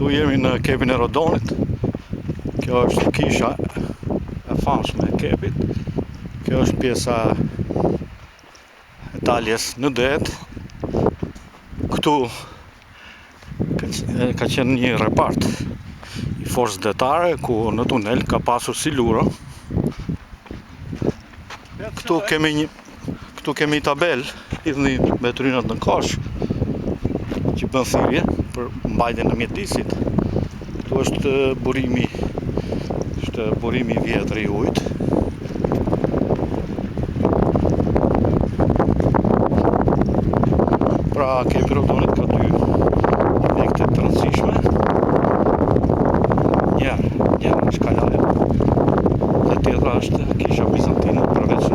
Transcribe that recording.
Ktu jemi në kepin e Rodonit. Kjo është kisha e famshme e kepit. Kjo është pjesa e daljes në det. Këtu ka qenë një repart i forcës detare ku në tunel ka pasur siluro. Këtu kemi tabel lidhni me trynat në kosh që bën thirrje për mbajtjen e mjedisit. Këtu është burimi i vjetër i ujit. Pra kepi Rodonit ka dy objekte të rëndësishme. Njëra është kalaja dhe tjetra është kisha bizantine përveç